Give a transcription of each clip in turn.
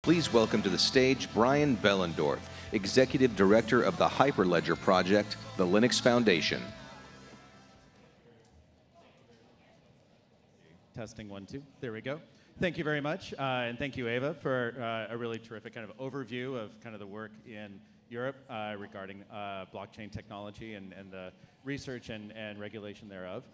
Please welcome to the stage Brian Bellendorf, Executive Director of the Hyperledger Project, the Linux Foundation. Testing 1, 2. There we go. Thank you very much, and thank you, Ava, for a really terrific kind of overview of kind of the work in Europe regarding blockchain technology and the research and regulation thereof.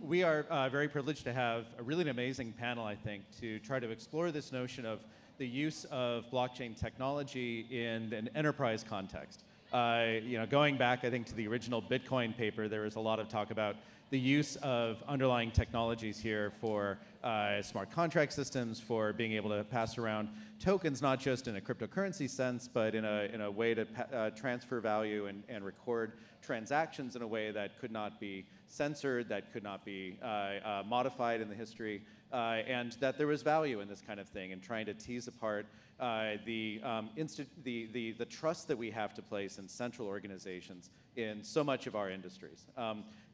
We are very privileged to have a really amazing panel, I think, to try to explore this notion of the use of blockchain technology in an enterprise context. Going back, I think, to the original Bitcoin paper, there was a lot of talk about the use of underlying technologies here for smart contract systems, for being able to pass around tokens, not just in a cryptocurrency sense, but in a way to transfer value and record transactions in a way that could not be censored, that could not be modified in the history, and that there was value in this kind of thing, and trying to tease apart the trust that we have to place in central organizations in so much of our industries.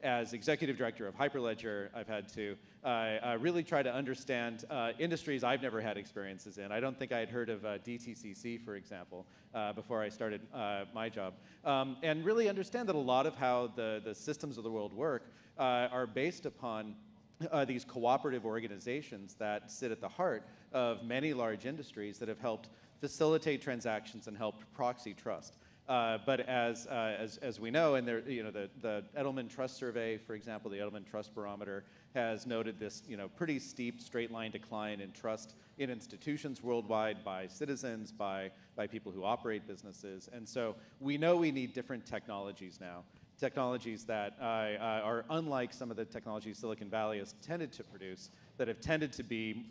As Executive Director of Hyperledger, I've had to really try to understand industries I've never had experiences in. I don't think I had heard of DTCC, for example, before I started my job. And really understand that a lot of how the systems of the world work are based upon these cooperative organizations that sit at the heart of many large industries that have helped facilitate transactions and helped proxy trust. But as we know, and the Edelman Trust Survey, for example, the Edelman Trust Barometer has noted this pretty steep straight line decline in trust in institutions worldwide by citizens, by people who operate businesses. And so we know we need different technologies now. Technologies that are unlike some of the technologies Silicon Valley has tended to produce, that have tended to be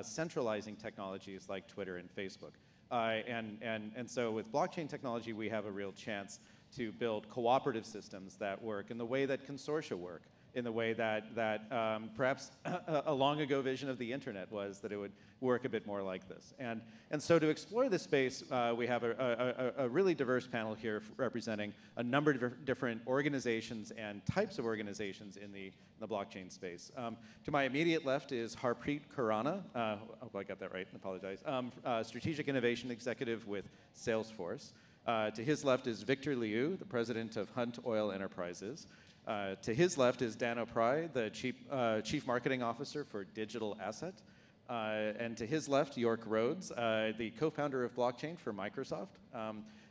centralizing technologies like Twitter and Facebook. And so with blockchain technology, we have a real chance to build cooperative systems that work in the way that consortia work, in the way that perhaps a long ago vision of the internet was that it would work a bit more like this. And so to explore this space, we have a really diverse panel here representing a number of different organizations and types of organizations in the blockchain space. To my immediate left is Harpreet Khurana. I hope I got that right, I apologize. Strategic Innovation Executive with Salesforce. To his left is Victor Liu, the President of Hunt Oil Enterprises. To his left is Dan O'Pry, the Chief Marketing Officer for Digital Asset. And to his left, York Rhodes, the co-founder of blockchain for Microsoft.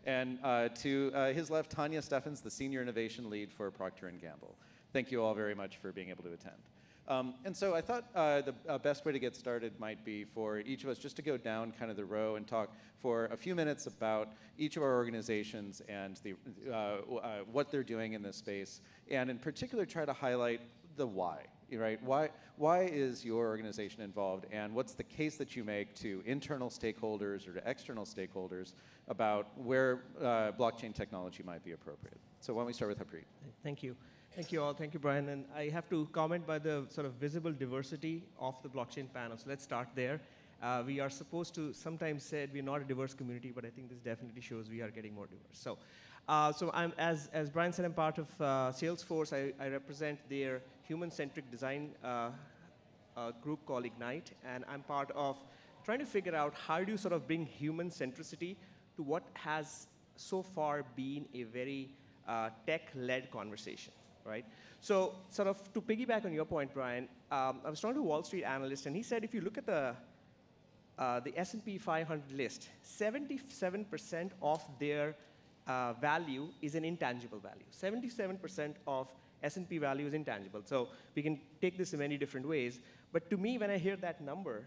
And to his left, Tanya Steffens, the Senior Innovation Lead for Procter & Gamble. Thank you all very much for being able to attend. And so I thought the best way to get started might be for each of us just to go down kind of the row and talk for a few minutes about each of our organizations and what they're doing in this space, and in particular try to highlight the why. Right? Why is your organization involved, and what's the case that you make to internal stakeholders or to external stakeholders about where blockchain technology might be appropriate? So why don't we start with Harpreet? Thank you. Thank you all. Thank you, Brian. And I have to comment by the sort of visible diversity of the blockchain panel. So let's start there. We are supposed to sometimes say we're not a diverse community, but I think this definitely shows we are getting more diverse. So, I'm, as Brian said, I'm part of Salesforce. I represent their human-centric design group called Ignite, and I'm part of trying to figure out how do you sort of bring human centricity to what has so far been a very tech-led conversation, right? So sort of to piggyback on your point, Brian, I was talking to a Wall Street analyst, and he said if you look at the S&P 500 list, 77% of their value is an intangible value. 77% of S&P value is intangible. So we can take this in many different ways. But to me, when I hear that number,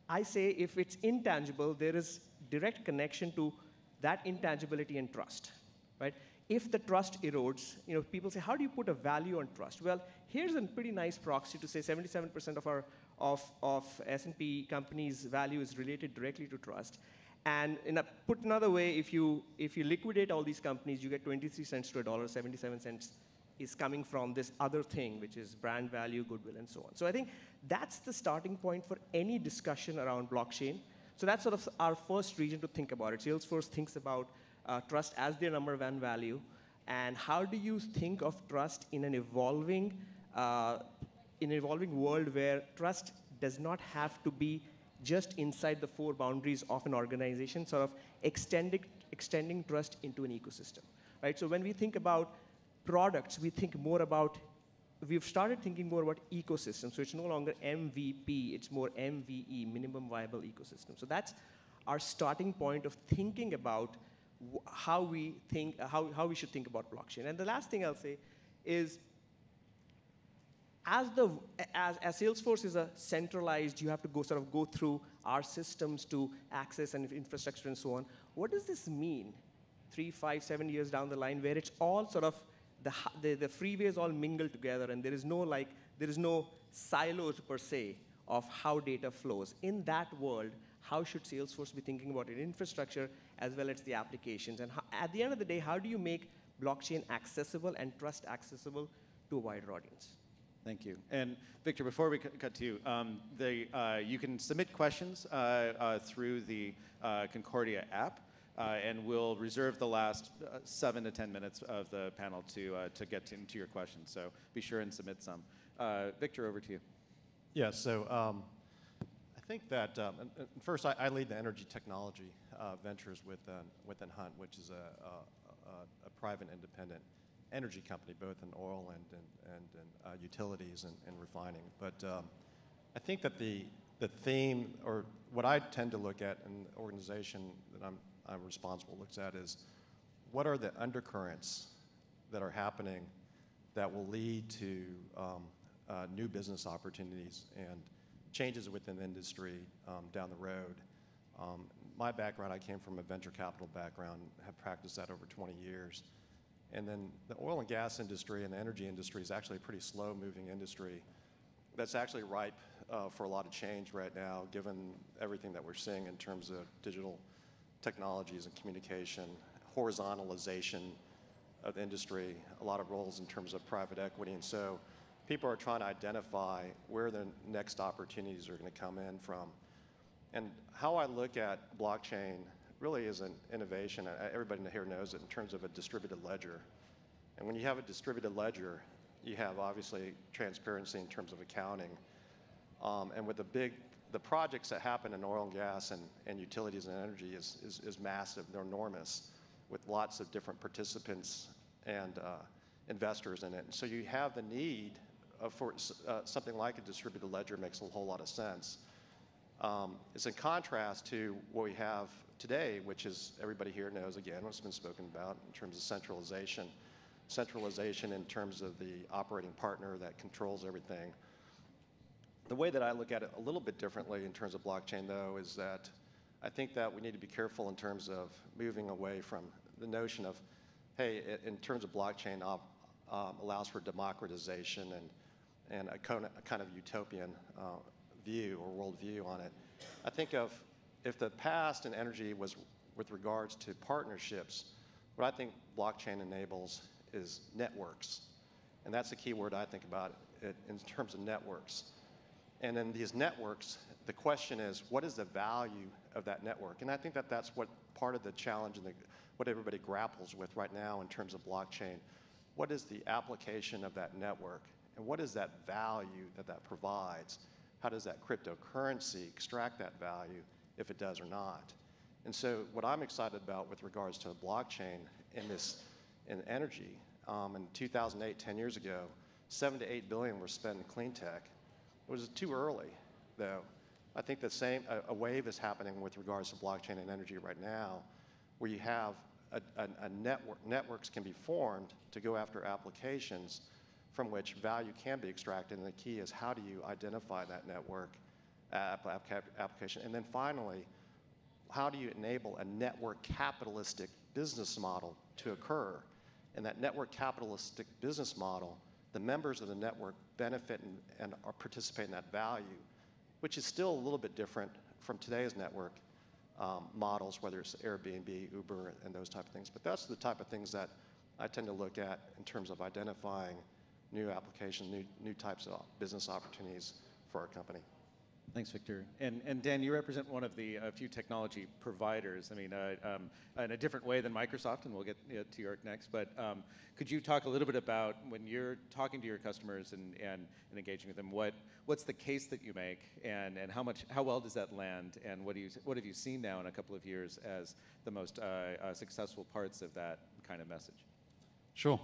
I say if it's intangible, there is direct connection to that intangibility and trust, right? If the trust erodes, people say, how do you put a value on trust? Well, here's a pretty nice proxy to say 77% of our of S&P companies' value is related directly to trust. And put another way, if you liquidate all these companies, you get 23 cents to $1, 77 cents is coming from this other thing, which is brand value, goodwill, and so on. So I think that's the starting point for any discussion around blockchain. So that's sort of our first region to think about it. Salesforce thinks about trust as their number one value. And how do you think of trust in an evolving world where trust does not have to be just inside the four boundaries of an organization, sort of extending trust into an ecosystem, right? So when we think about products, we think more about, we've started thinking more about ecosystems. So it's no longer MVP, it's more MVE, minimum viable ecosystem. So that's our starting point of thinking about how we should think about blockchain. And the last thing I'll say is, as Salesforce is a centralized, you have to go through our systems to access and infrastructure and so on. What does this mean 3, 5, 7 years down the line, where it's all sort of, the freeways all mingle together, and there is no silos per se of how data flows. In that world, how should Salesforce be thinking about its infrastructure as well as the applications? And at the end of the day, how do you make blockchain accessible and trust accessible to a wider audience? Thank you. And Victor, before we cut to you, you can submit questions through the Concordia app, and we'll reserve the last 7 to 10 minutes of the panel to get into your questions. So be sure and submit some. Victor, over to you. Yeah, so I think that, first, I lead the energy technology ventures within Hunt, which is a private independent energy company, both in oil and utilities and refining. But I think that the theme, or what I tend to look at in the organization that I'm responsible looks at, is what are the undercurrents that are happening that will lead to new business opportunities and changes within the industry down the road. My background, I came from a venture capital background, have practiced that over 20 years. And then the oil and gas industry and the energy industry is actually a pretty slow-moving industry that's actually ripe for a lot of change right now, given everything that we're seeing in terms of digital technologies and communication, horizontalization of the industry, a lot of roles in terms of private equity. And so people are trying to identify where the next opportunities are going to come in from. And how I look at blockchain really is an innovation. Everybody here knows it in terms of a distributed ledger. And when you have a distributed ledger, you have obviously transparency in terms of accounting. And with the projects that happen in oil and gas and utilities and energy is massive. They're enormous, with lots of different participants and investors in it. And so you have the need for something like a distributed ledger. Makes a whole lot of sense. It's in contrast to what we have today, which is, everybody here knows, again, what's been spoken about in terms of centralization. Centralization in terms of the operating partner that controls everything. The way that I look at it a little bit differently in terms of blockchain, though, is that I think that we need to be careful in terms of moving away from the notion of, hey, in terms of blockchain, allows for democratization and a kind of utopian view or worldview on it. I think of, if the past in energy was with regards to partnerships, what I think blockchain enables is networks. And that's the key word I think about it in terms of networks. And in these networks, the question is, what is the value of that network? And I think that that's what part of the challenge and what everybody grapples with right now in terms of blockchain. What is the application of that network? And what is that value that provides? How does that cryptocurrency extract that value, if it does or not? And so what I'm excited about with regards to blockchain in energy, in 2008, 10 years ago, 7 to 8 billion were spent in clean tech. It was too early, though. I think the same, a wave is happening with regards to blockchain and energy right now, where you have a networks can be formed to go after applications from which value can be extracted, and the key is, how do you identify that network application? And then finally, how do you enable a network capitalistic business model to occur? And that network capitalistic business model, the members of the network benefit and participate in that value, which is still a little bit different from today's network models, whether it's Airbnb, Uber, and those type of things. But that's the type of things that I tend to look at in terms of identifying new applications, new types of business opportunities for our company. Thanks, Victor. And Dan, you represent one of the few technology providers. I mean, in a different way than Microsoft, and we'll get to York next. But could you talk a little bit about when you're talking to your customers and engaging with them, what's the case that you make, and how well does that land, and what have you seen now in a couple of years as the most successful parts of that kind of message? Sure.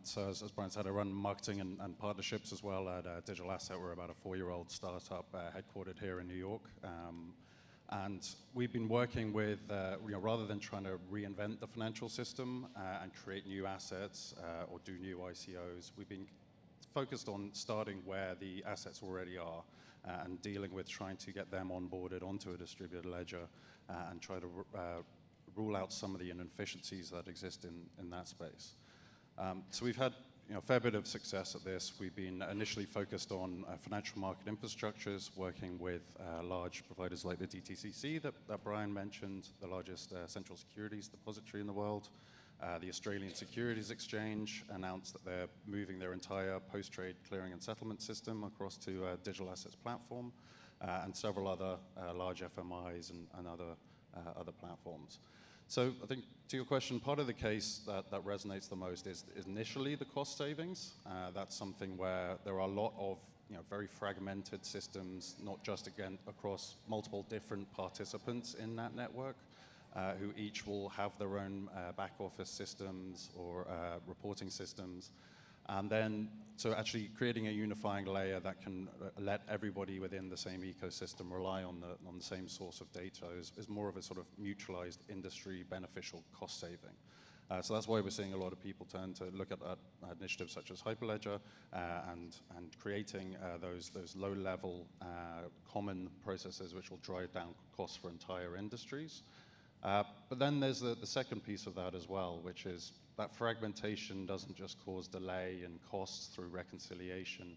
So as Brian said, I run marketing and partnerships as well at Digital Asset. We're about a 4-year-old startup headquartered here in New York. And we've been working with, rather than trying to reinvent the financial system and create new assets or do new ICOs, we've been focused on starting where the assets already are and dealing with trying to get them onboarded onto a distributed ledger and try to rule out some of the inefficiencies that exist in that space. So we've had a fair bit of success at this. We've been initially focused on financial market infrastructures, working with large providers like the DTCC that Brian mentioned, the largest central securities depository in the world. The Australian Securities Exchange announced that they're moving their entire post-trade clearing and settlement system across to a Digital Assets platform, and several other large FMIs and other platforms. So I think to your question, part of the case that resonates the most is initially the cost savings. That's something where there are a lot of very fragmented systems, not just again across multiple different participants in that network, who each will have their own back office systems or reporting systems. And then, so actually creating a unifying layer that can let everybody within the same ecosystem rely on the same source of data is more of a sort of mutualized industry beneficial cost saving. So that's why we're seeing a lot of people turn to look at initiatives such as Hyperledger and creating those low-level common processes which will drive down costs for entire industries. But then there's the second piece of that as well, which is that fragmentation doesn't just cause delay and costs through reconciliation,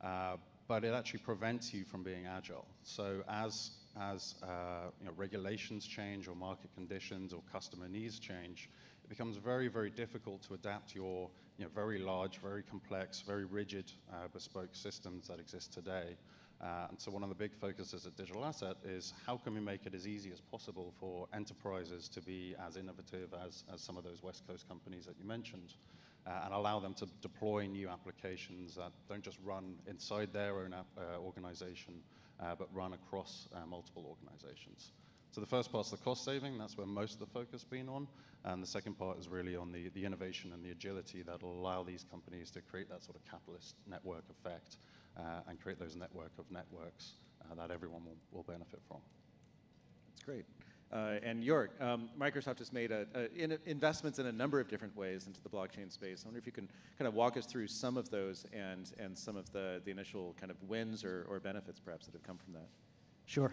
but it actually prevents you from being agile. So as regulations change or market conditions or customer needs change, it becomes very, very difficult to adapt your very large, very complex, very rigid bespoke systems that exist today. And so one of the big focuses at Digital Asset is how can we make it as easy as possible for enterprises to be as innovative as some of those West Coast companies that you mentioned, and allow them to deploy new applications that don't just run inside their own organization, but run across multiple organizations. So the first part's the cost saving, that's where most of the focus has been on, and the second part is really on the innovation and the agility that will allow these companies to create that sort of capitalist network effect and create those network of networks that everyone will benefit from. That's great. And York, Microsoft has made investments in a number of different ways into the blockchain space. I wonder if you can kind of walk us through some of those and some of the initial kind of wins or benefits perhaps that have come from that. Sure.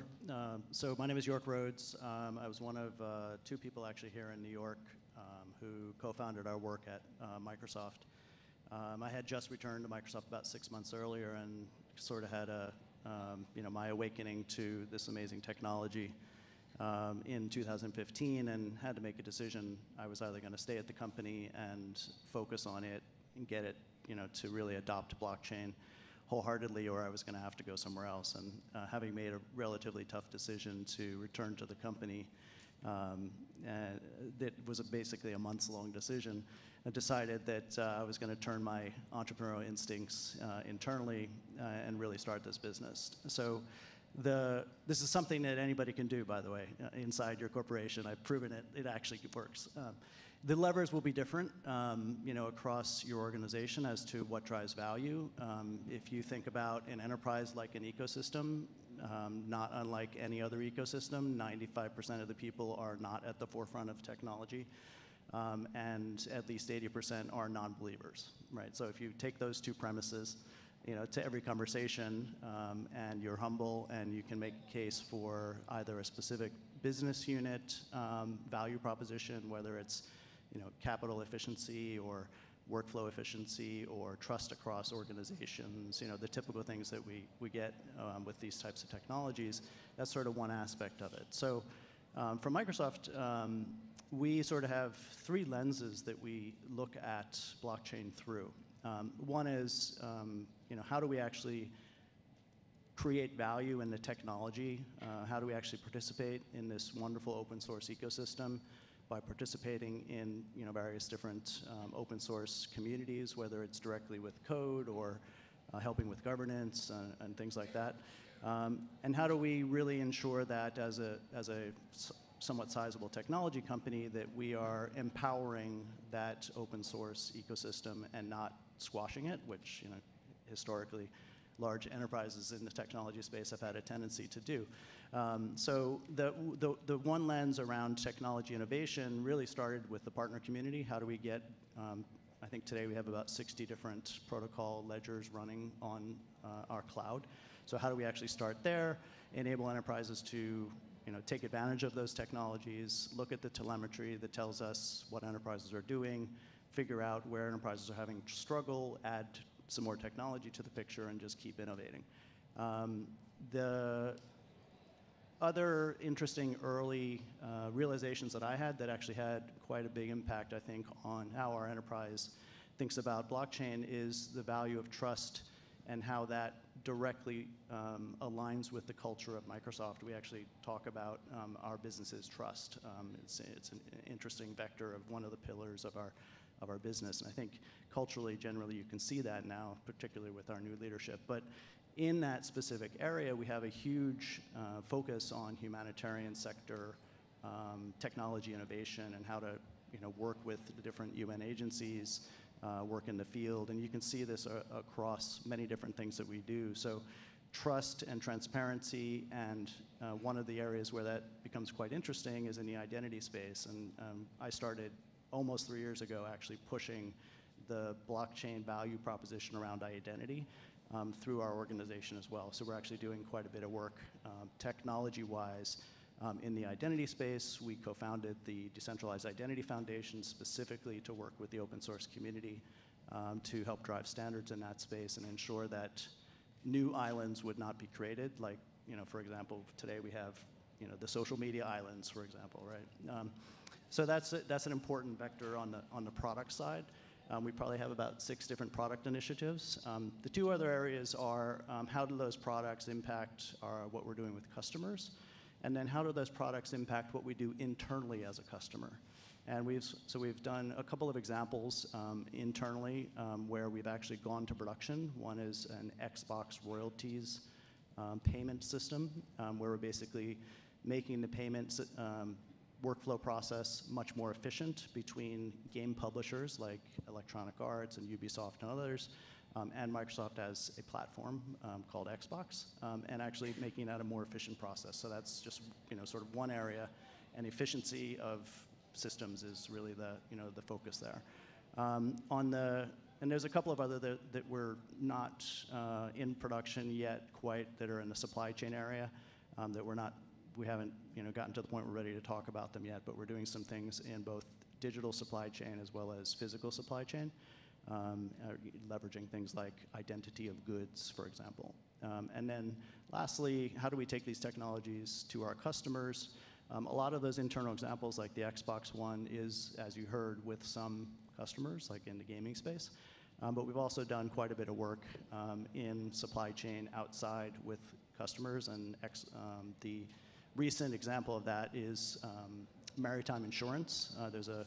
So my name is York Rhodes. I was one of 2 people actually here in New York who co-founded our work at Microsoft. I had just returned to Microsoft about 6 months earlier and sort of had my awakening to this amazing technology in 2015 and had to make a decision. I was either going to stay at the company and focus on it and get it to really adopt blockchain wholeheartedly, or I was going to have to go somewhere else. And having made a relatively tough decision to return to the company, that was basically a months-long decision, I decided that I was going to turn my entrepreneurial instincts internally and really start this business. So this is something that anybody can do, by the way, inside your corporation. I've proven it. It actually works. The levers will be different, across your organization as to what drives value. If you think about an enterprise like an ecosystem, not unlike any other ecosystem, 95% of the people are not at the forefront of technology, and at least 80% are non-believers, right? So if you take those 2 premises, to every conversation, and you're humble and you can make a case for either a specific business unit value proposition, whether it's capital efficiency or workflow efficiency or trust across organizations, the typical things that we get with these types of technologies, that's sort of one aspect of it. So for Microsoft, we sort of have 3 lenses that we look at blockchain through. One is, how do we actually create value in the technology? How do we actually participate in this wonderful open source ecosystem by participating in various different open source communities, whether it's directly with code or helping with governance and things like that? And how do we really ensure that as a somewhat sizable technology company that we are empowering that open source ecosystem and not squashing it, which historically large enterprises in the technology space have had a tendency to do. So the one lens around technology innovation really started with the partner community. How do we get, I think today we have about 60 different protocol ledgers running on our cloud. So how do we actually start there, enable enterprises to take advantage of those technologies, look at the telemetry that tells us what enterprises are doing, figure out where enterprises are having struggle, add some more technology to the picture, and just keep innovating. The other interesting early realizations that I had that actually had quite a big impact, I think, on how our enterprise thinks about blockchain is the value of trust and how that directly aligns with the culture of Microsoft. We actually talk about our business's trust. It's an interesting vector of one of the pillars of our business. And I think culturally, generally, you can see that now, particularly with our new leadership. But in that specific area, we have a huge focus on humanitarian sector technology innovation and how to work with the different UN agencies, work in the field, and you can see this across many different things that we do. So trust and transparency, and one of the areas where that becomes quite interesting is in the identity space. And I started almost 3 years ago actually pushing the blockchain value proposition around identity through our organization as well. So we're actually doing quite a bit of work technology-wise in the identity space. We co-founded the Decentralized Identity Foundation specifically to work with the open source community to help drive standards in that space and ensure that new islands would not be created. Like, for example, today we have, the social media islands, for example, right? So that's an important vector on the product side. We probably have about 6 different product initiatives. The 2 other areas are how do those products impact what we're doing with customers, and then how do those products impact what we do internally as a customer. And we've done a couple of examples internally where we've actually gone to production. One is an Xbox royalties payment system where we're basically making the payments workflow process much more efficient between game publishers like Electronic Arts and Ubisoft and others, and Microsoft as a platform called Xbox, and actually making that a more efficient process. So that's just sort of one area, and efficiency of systems is really the focus there. And there's a couple of other that we're not in production yet quite, that are in the supply chain area that we haven't gotten to the point we're ready to talk about them yet, but we're doing some things in both digital supply chain as well as physical supply chain, leveraging things like identity of goods, for example. And then lastly, how do we take these technologies to our customers? A lot of those internal examples, like the Xbox One, is, as you heard, with some customers, like in the gaming space. But we've also done quite a bit of work in supply chain outside with customers, and the recent example of that is maritime insurance. There's a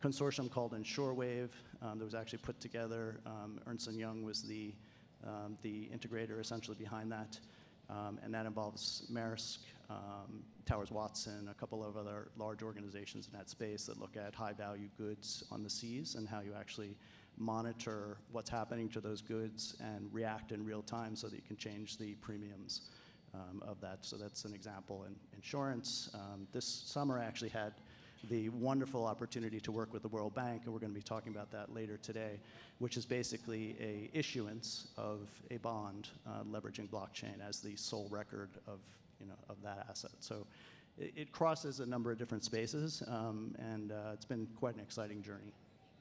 consortium called InsureWave that was actually put together. Ernst & Young was the integrator essentially behind that, and that involves Maersk, Towers Watson, a couple of other large organizations in that space that look at high-value goods on the seas and how you actually monitor what's happening to those goods and react in real time so that you can change the premiums of that. So that's an example in insurance. This summer I actually had the wonderful opportunity to work with the World Bank, and we're going to be talking about that later today, which is basically a issuance of a bond leveraging blockchain as the sole record of that asset. So it crosses a number of different spaces, and it's been quite an exciting journey.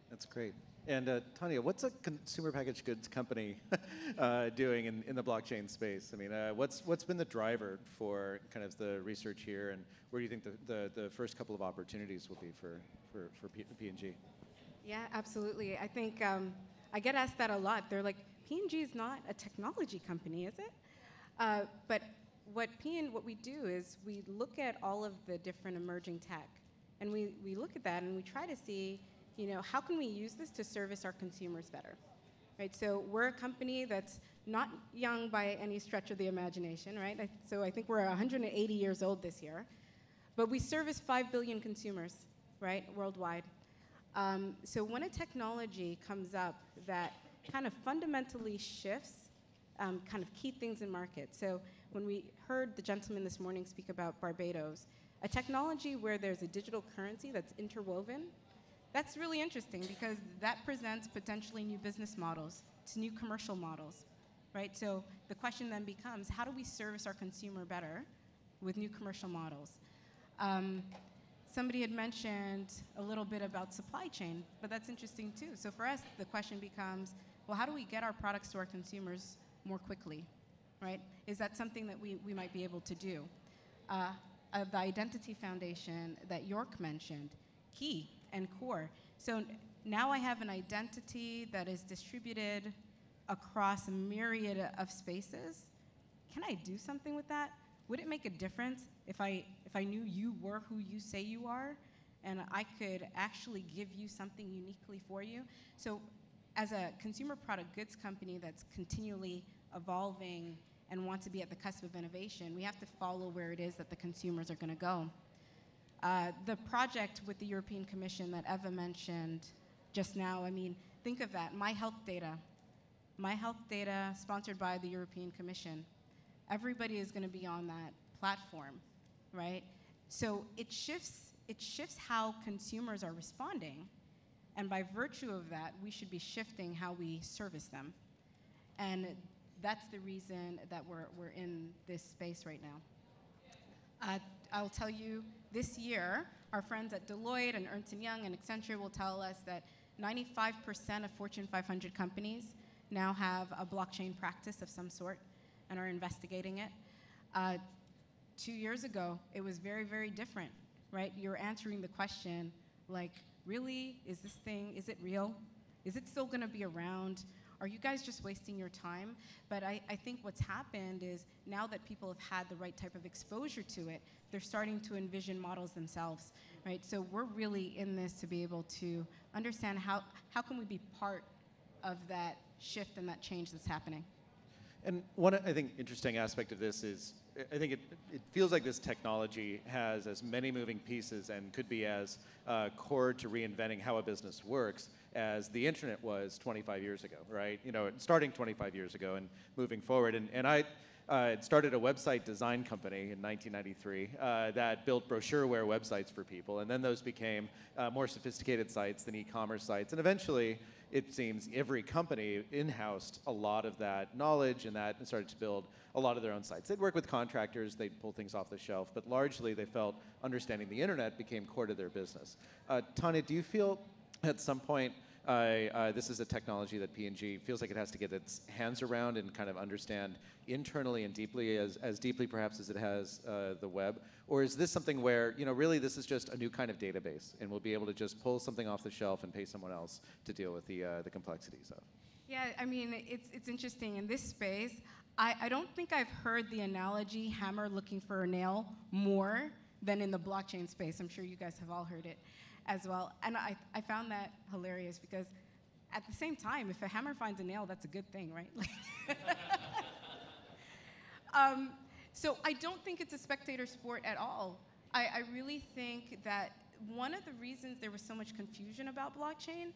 That's great. And Tanya, what's a consumer packaged goods company doing in the blockchain space? I mean, what's been the driver for kind of the research here, and where do you think the first couple of opportunities will be for P&G? Yeah, absolutely. I think I get asked that a lot. They're like, P&G is not a technology company, is it? But what we do is we look at all of the different emerging tech, and we look at that and we try to see, how can we use this to service our consumers better, right? So we're a company that's not young by any stretch of the imagination, right? So I think we're 180 years old this year, but we service 5 billion consumers, right, worldwide. So when a technology comes up that kind of fundamentally shifts kind of key things in market. So when we heard the gentleman this morning speak about Barbados, a technology where there's a digital currency that's interwoven, that's really interesting because that presents potentially new business models, to new commercial models, right? So the question then becomes, how do we service our consumer better with new commercial models? Somebody had mentioned a little bit about supply chain, but that's interesting too. So for us, the question becomes, well, how do we get our products to our consumers more quickly, right? Is that something that we might be able to do? The Identity Foundation that York mentioned, key and core. So now I have an identity that is distributed across a myriad of spaces. Can I do something with that? Would it make a difference if I knew you were who you say you are, and I could actually give you something uniquely for you? So as a consumer product goods company that's continually evolving and wants to be at the cusp of innovation, we have to follow where it is that the consumers are going to go. The project with the European Commission that Eva mentioned just now, I mean, think of that, My Health Data sponsored by the European Commission. Everybody is going to be on that platform, right? So it shifts how consumers are responding, and by virtue of that, we should be shifting how we service them. And that's the reason that we're in this space right now. I'll tell you, this year, our friends at Deloitte and Ernst & Young and Accenture will tell us that 95% of Fortune 500 companies now have a blockchain practice of some sort and are investigating it. 2 years ago, it was very, very different, right? You're answering the question, like, really, is it real? Is it still gonna be around? Are you guys just wasting your time? But I think what's happened is now that people have had the right type of exposure to it, they're starting to envision models themselves, right? So we're really in this to be able to understand how can we be part of that shift and that change that's happening. And one, I think, interesting aspect of this is, I think it feels like this technology has as many moving pieces and could be as core to reinventing how a business works as the internet was 25 years ago, right? Starting 25 years ago and moving forward. And I started a website design company in 1993 that built brochureware websites for people. And then those became more sophisticated sites than e-commerce sites. And eventually, it seems every company in-housed a lot of that knowledge and started to build a lot of their own sites. They'd work with contractors, they'd pull things off the shelf, but largely they felt understanding the internet became core to their business. Tanya, do you feel at some point this is a technology that P&G feels like it has to get its hands around and kind of understand internally and deeply, as deeply perhaps as it has the web? Or is this something where, really this is just a new kind of database and we'll be able to just pull something off the shelf and pay someone else to deal with the complexities of? Yeah, I mean, it's interesting. In this space, I don't think I've heard the analogy hammer looking for a nail more than in the blockchain space. I'm sure you guys have all heard it as well. And I found that hilarious because at the same time, if a hammer finds a nail, that's a good thing, right? So I don't think it's a spectator sport at all. I really think that one of the reasons there was so much confusion about blockchain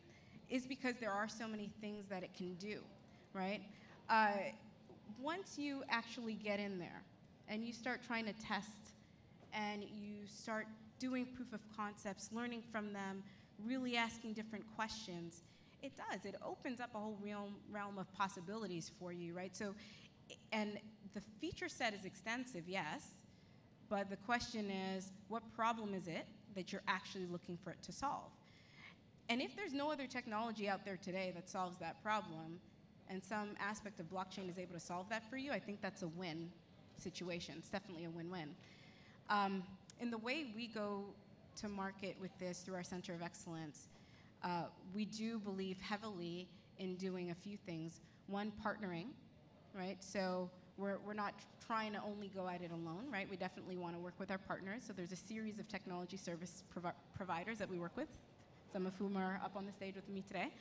is because there are so many things that it can do, right? Once you actually get in there and you start trying to test and you start doing proof of concepts, learning from them, really asking different questions, it opens up a whole realm of possibilities for you, right? So, and the feature set is extensive, yes, but the question is, what problem is it that you're actually looking for it to solve? And if there's no other technology out there today that solves that problem, and some aspect of blockchain is able to solve that for you, I think that's a win situation. It's definitely a win-win. In the way we go to market with this through our Center of Excellence, we do believe heavily in doing a few things. One, partnering, right? So we're not trying to only go at it alone, right? We definitely want to work with our partners. So there's a series of technology service providers that we work with, some of whom are up on the stage with me today.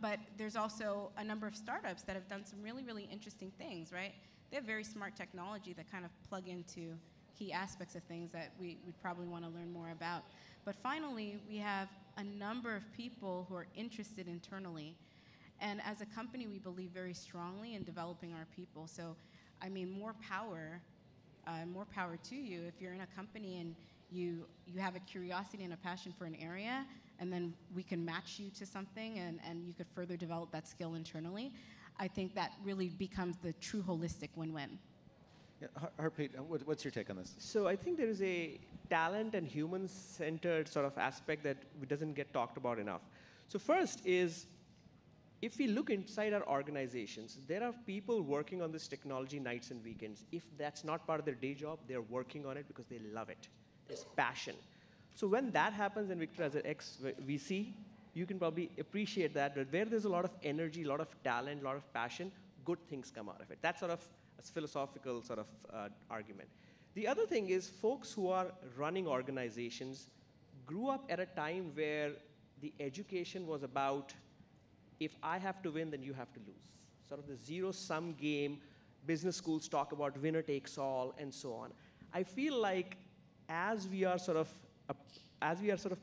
But there's also a number of startups that have done some really, really interesting things, right? They have very smart technology that kind of plug into key aspects of things that we'd probably want to learn more about. But finally, we have a number of people who are interested internally. And as a company, we believe very strongly in developing our people. So, I mean, more power to you. If you're in a company and you have a curiosity and a passion for an area, and then we can match you to something and you could further develop that skill internally, I think that really becomes the true holistic win-win. Yeah, Harpreet, what's your take on this? So I think there is a talent and human-centered sort of aspect that doesn't get talked about enough. So first is, if we look inside our organizations, there are people working on this technology nights and weekends. If that's not part of their day job, they're working on it because they love it. There's passion. So when that happens, and Victor, as an ex-VC, you can probably appreciate that, but where there's a lot of energy, a lot of talent, a lot of passion, good things come out of it. That's sort of a philosophical sort of argument. The other thing is folks who are running organizations grew up at a time where the education was about, if I have to win, then you have to lose. Sort of the zero-sum game, business schools talk about winner takes all, and so on. I feel like as we are sort of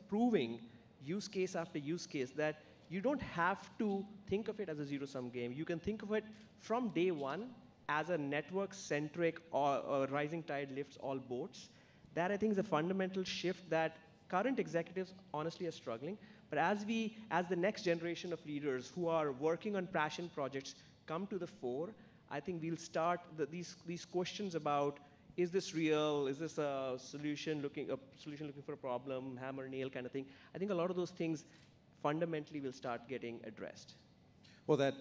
proving use case after use case that you don't have to think of it as a zero-sum game. You can think of it from day one as a network-centric or rising tide lifts all boats. That, I think, is a fundamental shift that current executives honestly are struggling. But as the next generation of leaders who are working on passion projects come to the fore, I think we'll start these questions about, is this real? Is this a solution looking for a problem, hammer, nail kind of thing? I think a lot of those things fundamentally will start getting addressed. Well,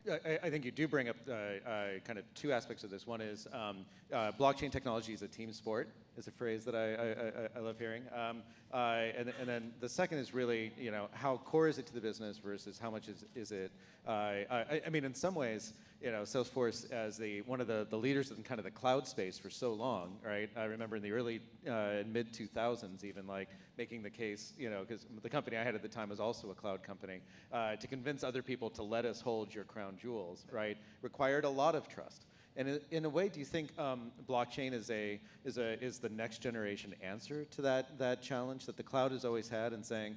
I think you do bring up kind of two aspects of this. One is blockchain technology is a team sport, is a phrase that I love hearing. And then the second is really, how core is it to the business versus how much is it? I mean, in some ways, Salesforce as one of the leaders in kind of the cloud space for so long, right? I remember in the early mid 2000s, even like making the case, because the company I had at the time was also a cloud company, to convince other people to let us hold your crown jewels, right? Required a lot of trust. And in a way, do you think blockchain is the next generation answer to that challenge that the cloud has always had, and saying,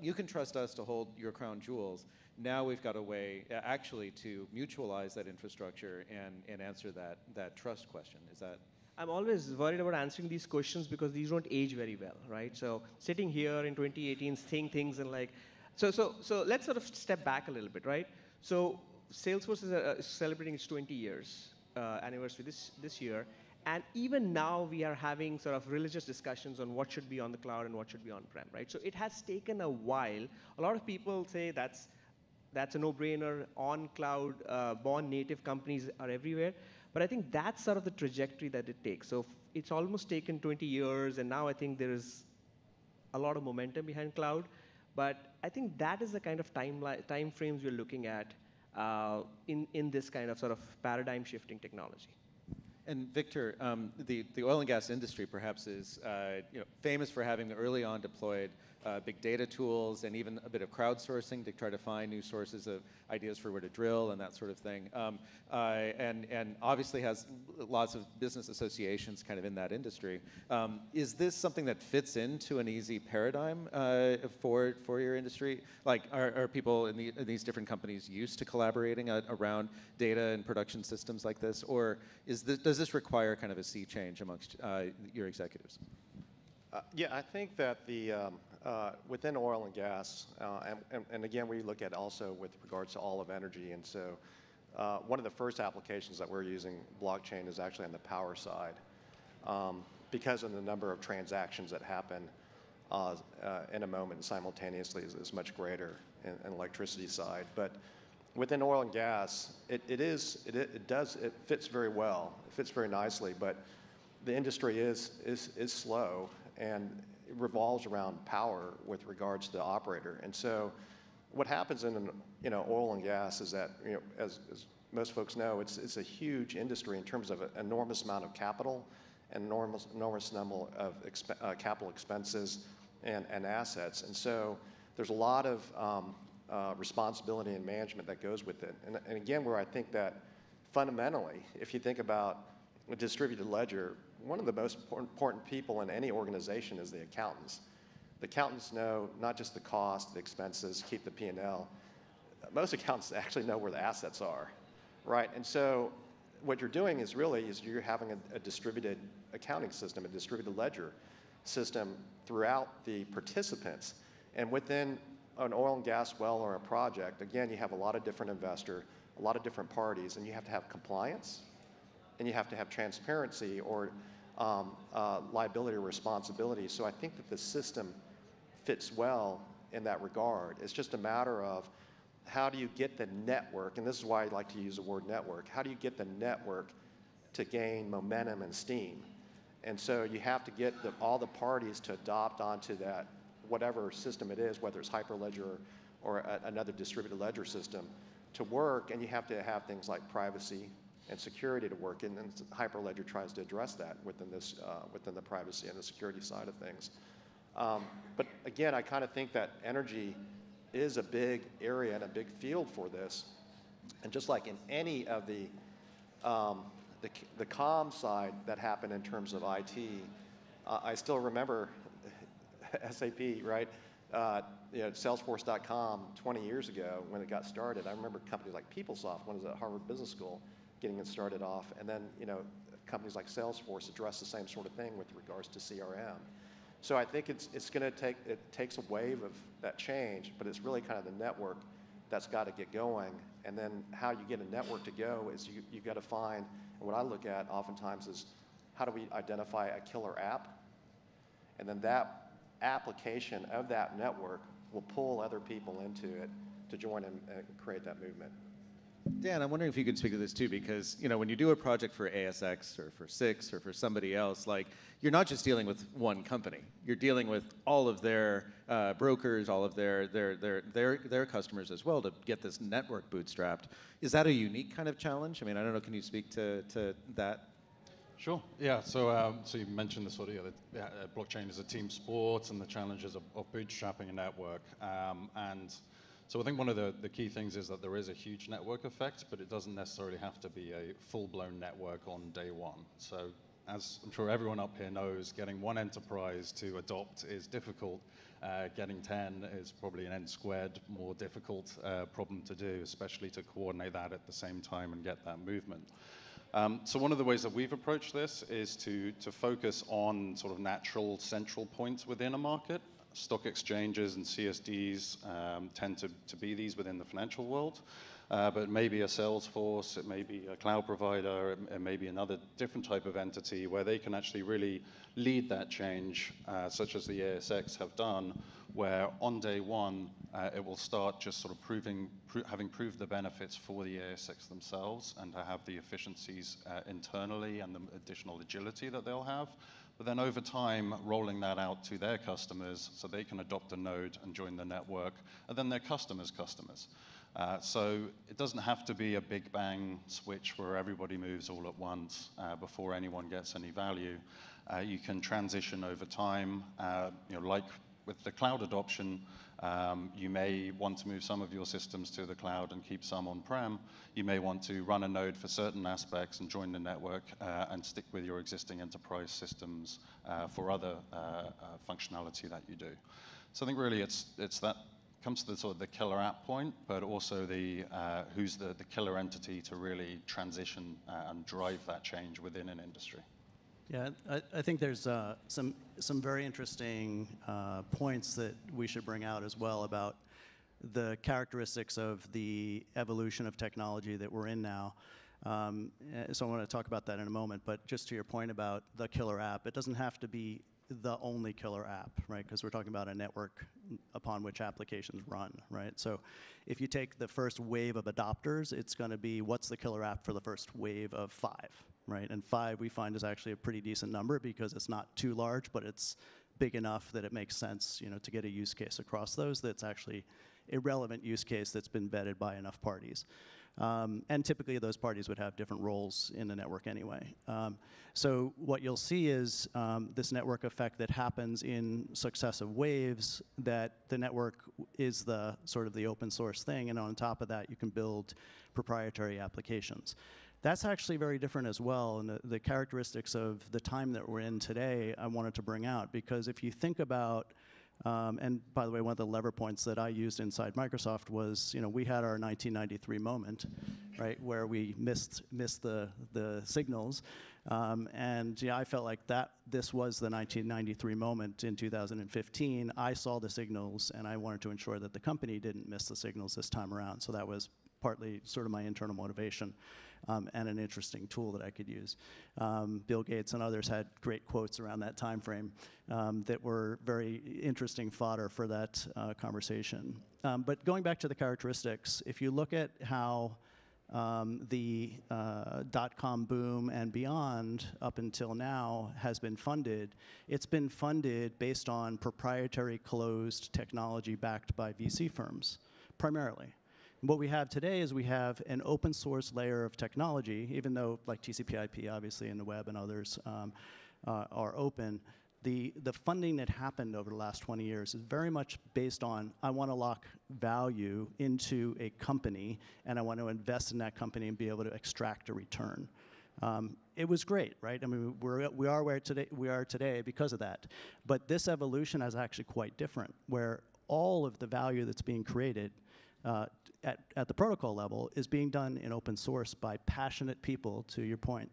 you can trust us to hold your crown jewels? Now we've got a way actually to mutualize that infrastructure and answer that trust question. Is that? I'm always worried about answering these questions because these don't age very well, right? So sitting here in 2018, saying things and like, so let's sort of step back a little bit, right? So Salesforce is celebrating its 20 years anniversary this year. And even now, we are having sort of religious discussions on what should be on the cloud and what should be on-prem, right? So it has taken a while. A lot of people say that's a no-brainer. On-cloud, born-native companies are everywhere. But I think that's sort of the trajectory that it takes. So it's almost taken 20 years, and now I think there is a lot of momentum behind cloud. But I think that is the kind of time frames we're looking at in this kind of sort of paradigm-shifting technology. And Victor, the oil and gas industry perhaps is famous for having early on deployed big data tools and even a bit of crowdsourcing to try to find new sources of ideas for where to drill and that sort of thing. And obviously has lots of business associations kind of in that industry. Is this something that fits into an easy paradigm for your industry? Like, are people in these different companies used to collaborating around data and production systems like this? Or does this require kind of a sea change amongst your executives? Yeah, I think that within oil and gas, and again, we look at also with regards to all of energy, and so one of the first applications that we're using blockchain is actually on the power side, because of the number of transactions that happen in a moment simultaneously is much greater in electricity side. But within oil and gas, it fits very well. It fits very nicely, but the industry is slow, and it revolves around power with regards to the operator. And so what happens in oil and gas is that, as most folks know, it's a huge industry in terms of an enormous amount of capital, and enormous number of capital expenses and assets. And so there's a lot of responsibility and management that goes with it. And again, where I think that fundamentally, if you think about a distributed ledger, one of the most important people in any organization is the accountants. The accountants know not just the cost, the expenses, keep the P&L. Most accountants actually know where the assets are, right? And so what you're doing is you're having a distributed accounting system, a distributed ledger system throughout the participants. And within an oil and gas well or a project, again, you have a lot of different investors, a lot of different parties, and you have to have compliance, and you have to have transparency or liability or responsibility. So I think that the system fits well in that regard. It's just a matter of how do you get the network, and this is why I like to use the word network, how do you get the network to gain momentum and steam? And so you have to get all the parties to adopt onto that, whatever system it is, whether it's Hyperledger or another distributed ledger system, to work, and you have to have things like privacy and security to work, and Hyperledger tries to address that within the privacy and the security side of things. But again, I kind of think that energy is a big area and a big field for this, and just like in any of the comm side that happened in terms of IT, I still remember SAP, right? Salesforce.com 20 years ago when it got started. I remember companies like PeopleSoft, when I was at Harvard Business School, getting it started off, and then companies like Salesforce address the same sort of thing with regards to CRM. So I think it's going to takes a wave of that change, but it's really kind of the network that's got to get going. And then how you get a network to go is you got to find, and what I look at oftentimes is how do we identify a killer app, and then that application of that network will pull other people into it to join and create that movement. Dan, I'm wondering if you could speak to this too, because when you do a project for ASX or for SIX or for somebody else, like you're not just dealing with one company. You're dealing with all of their brokers, all of their customers as well to get this network bootstrapped. Is that a unique kind of challenge? I mean, I don't know. Can you speak to that? Sure. Yeah. So you mentioned the sort of blockchain is a team sport and the challenges of bootstrapping a network. And so I think one of the key things is that there is a huge network effect, but it doesn't necessarily have to be a full-blown network on day one. So as I'm sure everyone up here knows, getting one enterprise to adopt is difficult. Getting 10 is probably an n squared more difficult problem to do, especially to coordinate that at the same time and get that movement. So one of the ways that we've approached this is to focus on sort of natural central points within a market. Stock exchanges and CSDs tend to be these within the financial world, but it may be a Salesforce, it may be a cloud provider, it may be another different type of entity where they can actually really lead that change, such as the ASX have done, where on day one, it will start just sort of having proved the benefits for the ASX themselves and to have the efficiencies internally and the additional agility that they'll have. But then over time, rolling that out to their customers so they can adopt a node and join the network, and then their customers' customers. So it doesn't have to be a big bang switch where everybody moves all at once before anyone gets any value. You can transition over time, like with the cloud adoption, you may want to move some of your systems to the cloud and keep some on-prem. You may want to run a node for certain aspects and join the network and stick with your existing enterprise systems for other functionality that you do. So I think really it's that comes to the sort of the killer app point, but also the who's the killer entity to really transition and drive that change within an industry. Yeah, I think there's some very interesting points that we should bring out as well about the characteristics of the evolution of technology that we're in now. So I want to talk about that in a moment, but just to your point about the killer app, it doesn't have to be the only killer app, right? Because we're talking about a network upon which applications run, right? So if you take the first wave of adopters, it's going to be what's the killer app for the first wave of 5, right? And 5 we find is actually a pretty decent number because it's not too large, but it's big enough that it makes sense, to get a use case across those that's actually a relevant use case that's been vetted by enough parties. And typically those parties would have different roles in the network anyway. So what you'll see is this network effect that happens in successive waves, that the network is the sort of the open source thing, and on top of that you can build proprietary applications. That's actually very different as well, and the characteristics of the time that we're in today I wanted to bring out, because if you think about, and by the way, one of the lever points that I used inside Microsoft was, we had our 1993 moment, right, where we missed the signals, and I felt like this was the 1993 moment in 2015. I saw the signals, and I wanted to ensure that the company didn't miss the signals this time around. So that was partly sort of my internal motivation, and an interesting tool that I could use. Bill Gates and others had great quotes around that time frame that were very interesting fodder for that conversation. But going back to the characteristics, if you look at how the dot-com boom and beyond up until now has been funded, it's been funded based on proprietary closed technology backed by VC firms, primarily. What we have today is we have an open source layer of technology, even though like TCP/IP obviously and the web and others are open. The funding that happened over the last 20 years is very much based on, I want to lock value into a company and I want to invest in that company and be able to extract a return. It was great, right? I mean, we are where we are today because of that. But this evolution is actually quite different, where all of the value that's being created at the protocol level is being done in open source by passionate people, to your point,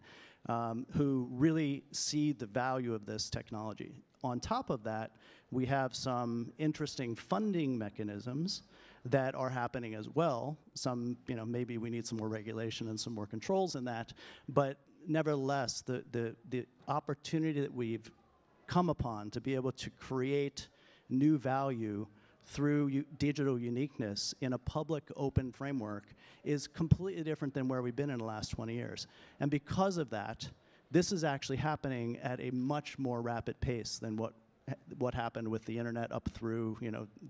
who really see the value of this technology. On top of that, we have some interesting funding mechanisms that are happening as well. Some, maybe we need some more regulation and some more controls in that, but nevertheless, the opportunity that we've come upon to be able to create new value through digital uniqueness in a public open framework is completely different than where we've been in the last 20 years. And because of that, this is actually happening at a much more rapid pace than what happened with the internet up through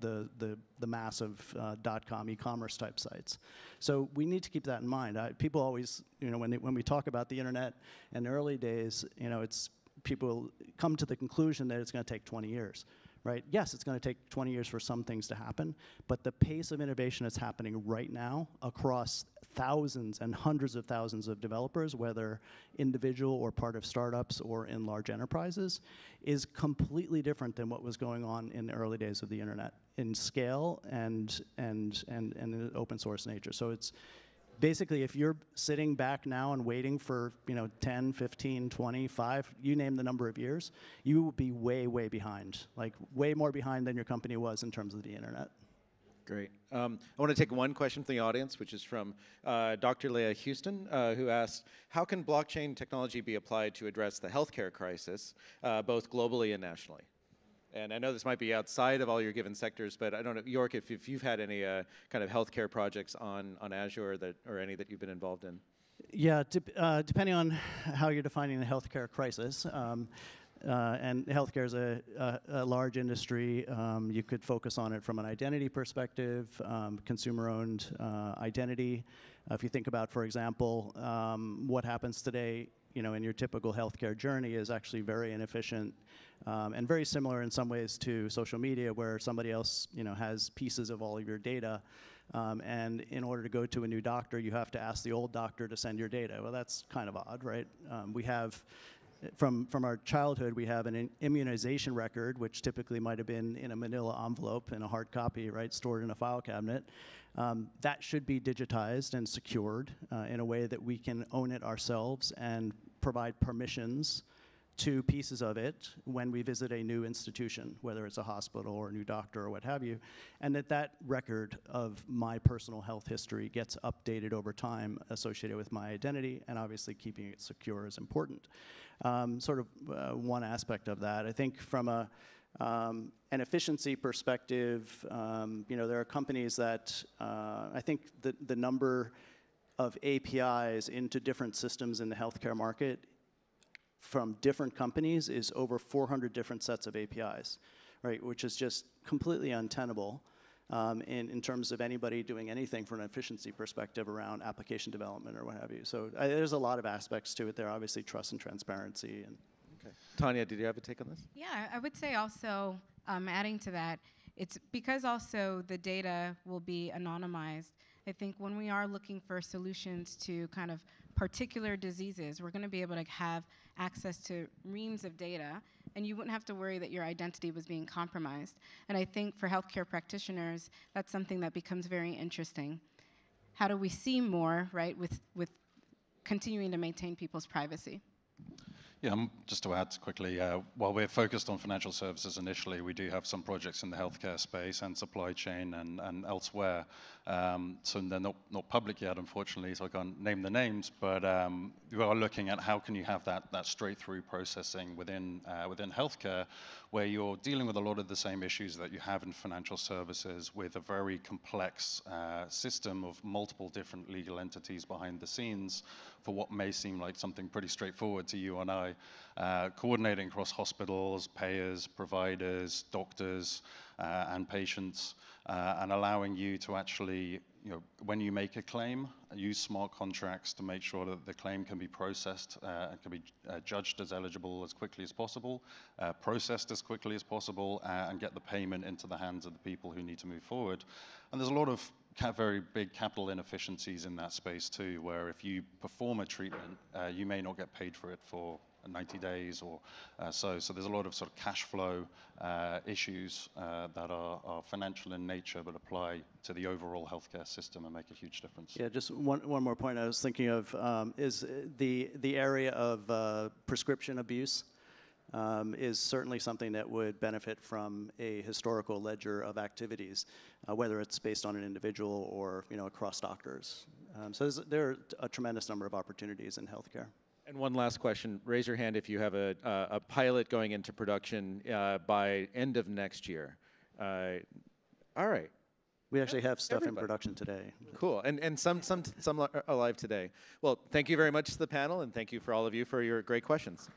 the massive .com e-commerce type sites. So we need to keep that in mind. People always, when we talk about the internet in the early days, people come to the conclusion that it's going to take 20 years. Right? Yes, it's going to take 20 years for some things to happen, but the pace of innovation that's happening right now across thousands and hundreds of thousands of developers, whether individual or part of startups or in large enterprises, is completely different than what was going on in the early days of the internet in scale and in open source nature. So it's basically, if you're sitting back now and waiting for 10, 15, 20, 5, you name the number of years, you will be way, way behind, like way more behind than your company was in terms of the internet. Great. I want to take one question from the audience, which is from Dr. Leah Houston, who asked, how can blockchain technology be applied to address the healthcare crisis, both globally and nationally? And I know this might be outside of all your given sectors, but I don't know, York, if you've had any kind of healthcare projects on Azure or any that you've been involved in. Yeah, depending on how you're defining the healthcare crisis, and healthcare is a large industry. You could focus on it from an identity perspective, consumer-owned identity. If you think about, for example, what happens today, in your typical healthcare journey is actually very inefficient and very similar in some ways to social media, where somebody else, has pieces of all of your data. And in order to go to a new doctor, you have to ask the old doctor to send your data. Well, that's kind of odd, right? We have, from our childhood, we have an immunization record, which typically might have been in a manila envelope in a hard copy, right, stored in a file cabinet. That should be digitized and secured in a way that we can own it ourselves and provide permissions to pieces of it when we visit a new institution, whether it's a hospital or a new doctor or what have you, and that record of my personal health history gets updated over time associated with my identity, and obviously keeping it secure is important. One aspect of that. I think from an efficiency perspective, there are companies that I think the number of APIs into different systems in the healthcare market from different companies is over 400 different sets of APIs, right? Which is just completely untenable. in terms of anybody doing anything from an efficiency perspective around application development or what have you. So there's a lot of aspects to it there, obviously trust and transparency. And Okay. Tanya, did you have a take on this? Yeah, I would say also, adding to that, it's because also the data will be anonymized. I think when we are looking for solutions to kind of particular diseases, we're going to be able to have access to reams of data, and you wouldn't have to worry that your identity was being compromised. And I think for healthcare practitioners, that's something that becomes very interesting. How do we see more, right, with continuing to maintain people's privacy? Yeah, just to add quickly, while we're focused on financial services initially, we do have some projects in the healthcare space and supply chain and elsewhere. So they're not public yet, unfortunately, so I can't name the names, but we are looking at how can you have that straight-through processing within healthcare, where you're dealing with a lot of the same issues that you have in financial services with a very complex system of multiple different legal entities behind the scenes for what may seem like something pretty straightforward to you and I, coordinating across hospitals, payers, providers, doctors, and patients, and allowing you to actually, when you make a claim, use smart contracts to make sure that the claim can be processed and can be judged as eligible as quickly as possible, processed as quickly as possible, and get the payment into the hands of the people who need to move forward. And there's a lot of very big capital inefficiencies in that space too, where if you perform a treatment, you may not get paid for it for 90 days or so. So there's a lot of sort of cash flow issues that are financial in nature but apply to the overall healthcare system and make a huge difference. Yeah, just one more point I was thinking of is the area of prescription abuse. Is certainly something that would benefit from a historical ledger of activities, whether it's based on an individual or across doctors. So there are a tremendous number of opportunities in healthcare. And one last question. Raise your hand if you have a pilot going into production by end of next year. All right. We actually have stuff Everybody. in production today. Cool. And some are live today. Well, thank you very much to the panel, and thank you for all of you for your great questions.